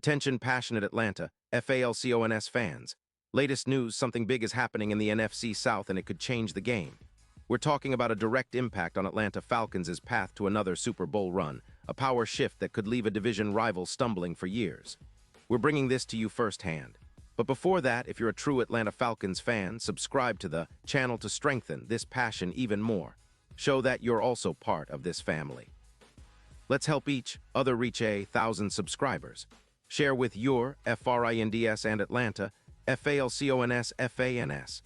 Attention passionate Atlanta, Falcons fans. Latest news, something big is happening in the NFC South and it could change the game. We're talking about a direct impact on Atlanta Falcons' path to another Super Bowl run, a power shift that could leave a division rival stumbling for years. We're bringing this to you firsthand. But before that, if you're a true Atlanta Falcons fan, subscribe to the channel to strengthen this passion even more. Show that you're also part of this family. Let's help each other reach 1,000 subscribers. Share with your FRINDS and Atlanta, FALCONS, FANS.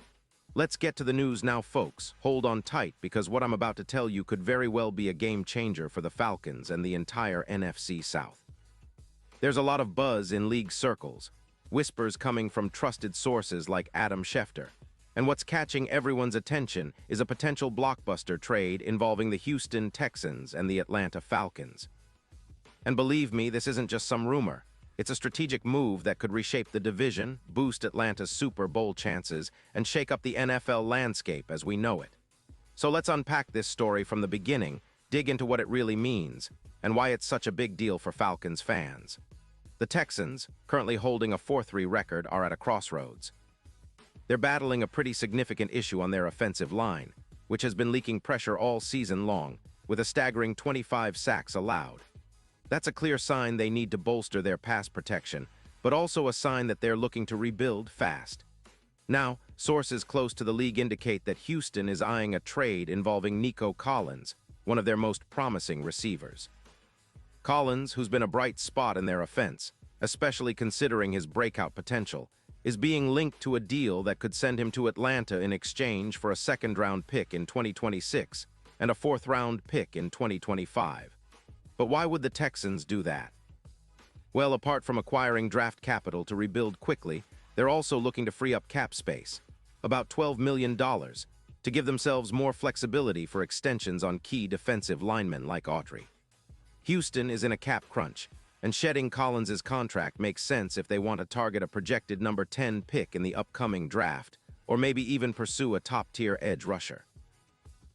Let's get to the news now, folks. Hold on tight, because what I'm about to tell you could very well be a game changer for the Falcons and the entire NFC South. There's a lot of buzz in league circles, whispers coming from trusted sources like Adam Schefter. And what's catching everyone's attention is a potential blockbuster trade involving the Houston Texans and the Atlanta Falcons. And believe me, this isn't just some rumor. It's a strategic move that could reshape the division, boost Atlanta's Super Bowl chances, and shake up the NFL landscape as we know it. So let's unpack this story from the beginning, dig into what it really means, and why it's such a big deal for Falcons fans. The Texans, currently holding a 4-3 record, are at a crossroads. They're battling a pretty significant issue on their offensive line, which has been leaking pressure all season long, with a staggering 25 sacks allowed. That's a clear sign they need to bolster their pass protection, but also a sign that they're looking to rebuild fast. Now, sources close to the league indicate that Houston is eyeing a trade involving Nico Collins, one of their most promising receivers. Collins, who's been a bright spot in their offense, especially considering his breakout potential, is being linked to a deal that could send him to Atlanta in exchange for a second-round pick in 2026 and a fourth-round pick in 2025. But why would the Texans do that? Well, apart from acquiring draft capital to rebuild quickly, they're also looking to free up cap space, about $12 million, to give themselves more flexibility for extensions on key defensive linemen like Autry. Houston is in a cap crunch, and shedding Collins' contract makes sense if they want to target a projected number 10 pick in the upcoming draft, or maybe even pursue a top-tier edge rusher.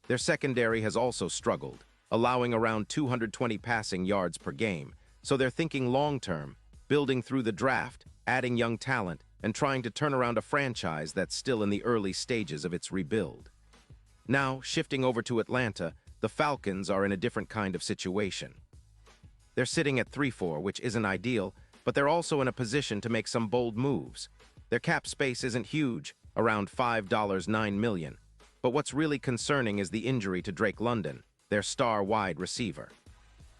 Their secondary has also struggled, allowing around 220 passing yards per game, so they're thinking long-term, building through the draft, adding young talent, and trying to turn around a franchise that's still in the early stages of its rebuild. Now, shifting over to Atlanta, the Falcons are in a different kind of situation. They're sitting at 3-4, which isn't ideal, but they're also in a position to make some bold moves. Their cap space isn't huge, around $5.9 million, but what's really concerning is the injury to Drake London, their star wide receiver.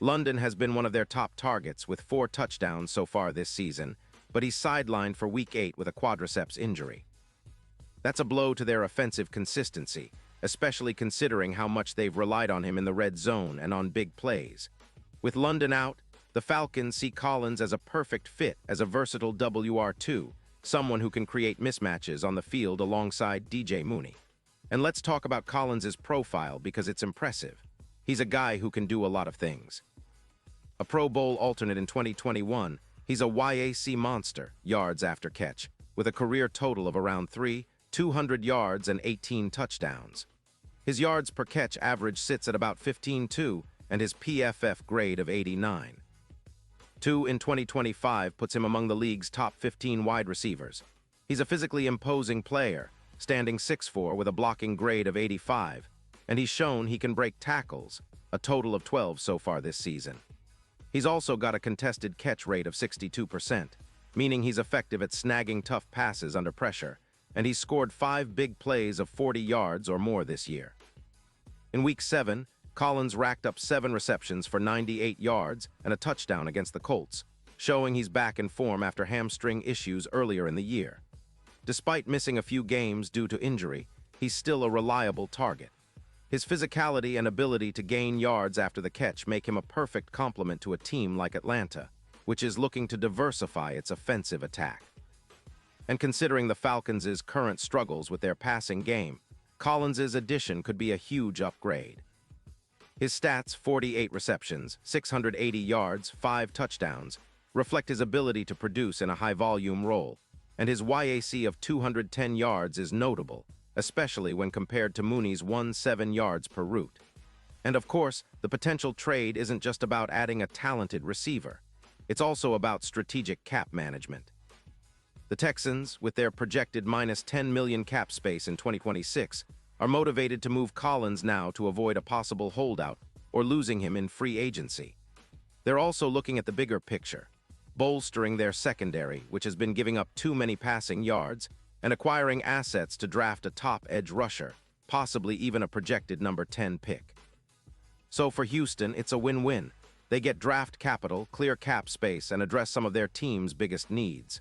London has been one of their top targets with 4 touchdowns so far this season, but he's sidelined for Week 8 with a quadriceps injury. That's a blow to their offensive consistency, especially considering how much they've relied on him in the red zone and on big plays. With London out, the Falcons see Collins as a perfect fit as a versatile WR2, someone who can create mismatches on the field alongside DJ Mooney. And let's talk about Collins' profile because it's impressive. He's a guy who can do a lot of things. A Pro Bowl alternate in 2021, he's a YAC monster, yards after catch, with a career total of around 200 yards and 18 touchdowns. His yards per catch average sits at about 15.2, and his PFF grade of 89. 2 in 2025 puts him among the league's top 15 wide receivers. He's a physically imposing player, standing 6'4" with a blocking grade of 85, and he's shown he can break tackles, a total of 12 so far this season. He's also got a contested catch rate of 62%, meaning he's effective at snagging tough passes under pressure, and he's scored 5 big plays of 40 yards or more this year. In Week 7, Collins racked up 7 receptions for 98 yards and a touchdown against the Colts, showing he's back in form after hamstring issues earlier in the year. Despite missing a few games due to injury, he's still a reliable target. His physicality and ability to gain yards after the catch make him a perfect complement to a team like Atlanta, which is looking to diversify its offensive attack. And considering the Falcons' current struggles with their passing game, Collins' addition could be a huge upgrade. His stats, 48 receptions, 680 yards, 5 touchdowns, reflect his ability to produce in a high-volume role, and his YAC of 210 yards is notable, especially when compared to Mooney's 17 yards per route. And of course, the potential trade isn't just about adding a talented receiver. it's also about strategic cap management. The Texans, with their projected minus $10 million cap space in 2026, are motivated to move Collins now to avoid a possible holdout or losing him in free agency. They're also looking at the bigger picture, bolstering their secondary, which has been giving up too many passing yards, and acquiring assets to draft a top edge rusher, possibly even a projected number 10 pick. So for Houston, it's a win-win. They get draft capital, clear cap space, and address some of their team's biggest needs.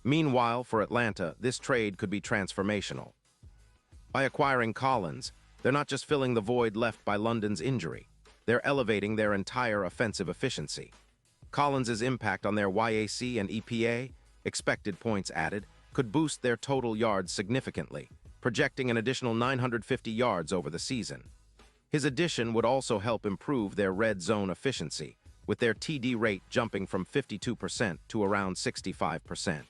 Meanwhile, for Atlanta, this trade could be transformational. By acquiring Collins, they're not just filling the void left by London's injury, they're elevating their entire offensive efficiency. Collins' impact on their YAC and EPA, expected points added, could boost their total yards significantly, projecting an additional 950 yards over the season. His addition would also help improve their red zone efficiency, with their TD rate jumping from 52% to around 65%.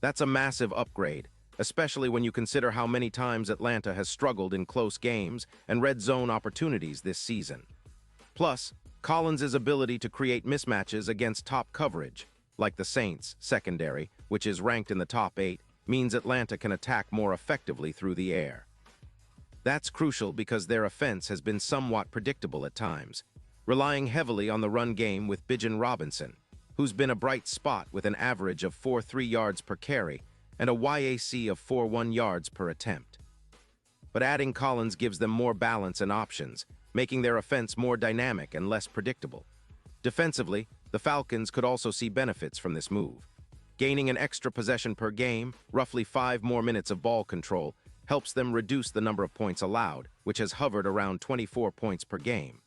That's a massive upgrade, especially when you consider how many times Atlanta has struggled in close games and red zone opportunities this season. Plus, Collins' ability to create mismatches against top coverage, like the Saints' secondary, which is ranked in the top 8, means Atlanta can attack more effectively through the air. That's crucial because their offense has been somewhat predictable at times, relying heavily on the run game with Bijan Robinson, who's been a bright spot with an average of 4.3 yards per carry and a YAC of 4.1 yards per attempt. But adding Collins gives them more balance and options, making their offense more dynamic and less predictable. Defensively, the Falcons could also see benefits from this move. Gaining an extra possession per game, roughly 5 more minutes of ball control, helps them reduce the number of points allowed, which has hovered around 24 points per game.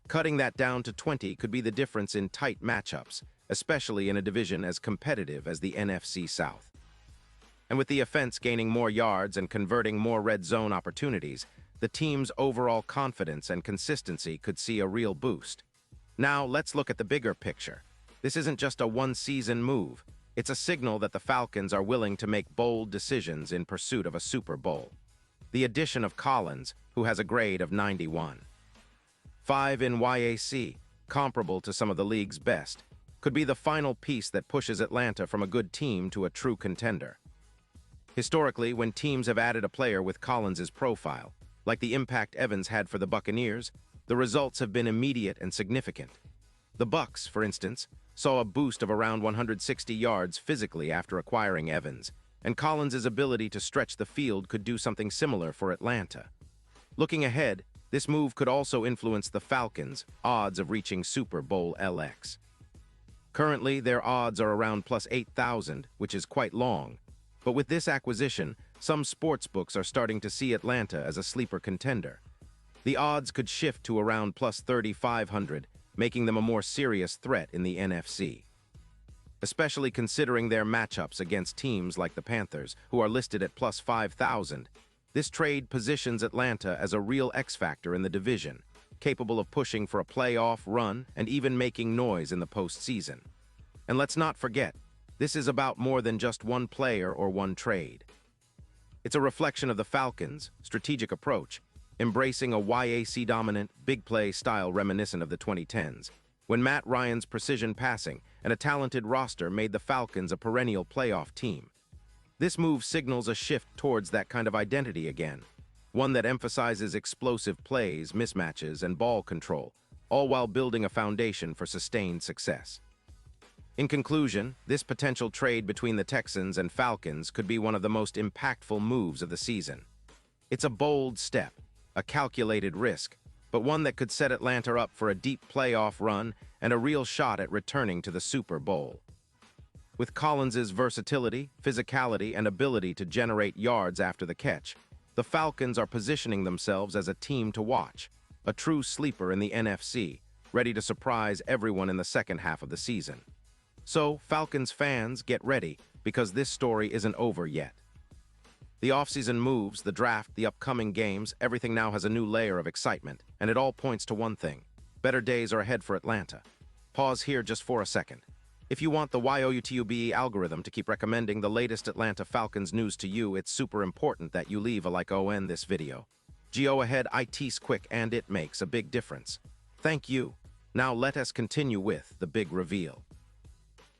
Cutting that down to 20 could be the difference in tight matchups, especially in a division as competitive as the NFC South. And with the offense gaining more yards and converting more red zone opportunities, the team's overall confidence and consistency could see a real boost. Now, let's look at the bigger picture. This isn't just a one-season move. It's a signal that the Falcons are willing to make bold decisions in pursuit of a Super Bowl. The addition of Collins, who has a grade of 91. 5 in YAC, comparable to some of the league's best, could be the final piece that pushes Atlanta from a good team to a true contender. Historically, when teams have added a player with Collins' profile, like the impact Evans had for the Buccaneers, the results have been immediate and significant. The Bucs, for instance, saw a boost of around 160 yards physically after acquiring Evans, and Collins' ability to stretch the field could do something similar for Atlanta. Looking ahead, this move could also influence the Falcons' odds of reaching Super Bowl LX. Currently, their odds are around plus 8,000, which is quite long. But with this acquisition, some sportsbooks are starting to see Atlanta as a sleeper contender. The odds could shift to around plus 3,500, making them a more serious threat in the NFC. Especially considering their matchups against teams like the Panthers, who are listed at plus 5,000, this trade positions Atlanta as a real X-factor in the division, capable of pushing for a playoff run and even making noise in the postseason. And let's not forget, this is about more than just one player or one trade. It's a reflection of the Falcons' strategic approach, embracing a YAC-dominant, big-play style reminiscent of the 2010s, when Matt Ryan's precision passing and a talented roster made the Falcons a perennial playoff team. This move signals a shift towards that kind of identity again, one that emphasizes explosive plays, mismatches, and ball control, all while building a foundation for sustained success. In conclusion, this potential trade between the Texans and Falcons could be one of the most impactful moves of the season. It's a bold step, a calculated risk, but one that could set Atlanta up for a deep playoff run and a real shot at returning to the Super Bowl. With Collins' versatility, physicality, and ability to generate yards after the catch, the Falcons are positioning themselves as a team to watch, a true sleeper in the NFC, ready to surprise everyone in the second half of the season. So, Falcons fans, get ready, because this story isn't over yet. The offseason moves, the draft, the upcoming games, everything now has a new layer of excitement, and it all points to one thing. Better days are ahead for Atlanta. Pause here just for a second. If you want the YouTube algorithm to keep recommending the latest Atlanta Falcons news to you, it's super important that you leave a like on this video. Go ahead, it's quick and it makes a big difference. Thank you. Now let us continue with the big reveal.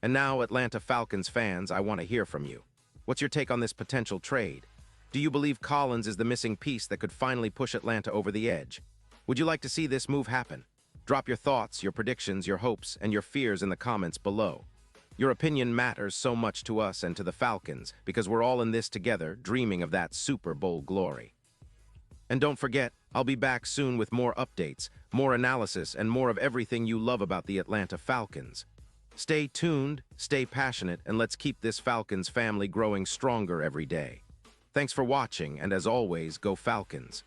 And now, Atlanta Falcons fans, I want to hear from you. What's your take on this potential trade? Do you believe Collins is the missing piece that could finally push Atlanta over the edge? Would you like to see this move happen? Drop your thoughts, your predictions, your hopes, and your fears in the comments below. Your opinion matters so much to us and to the Falcons because we're all in this together, dreaming of that Super Bowl glory. And don't forget, I'll be back soon with more updates, more analysis, and more of everything you love about the Atlanta Falcons. Stay tuned, stay passionate, and let's keep this Falcons family growing stronger every day. Thanks for watching, and as always, go Falcons.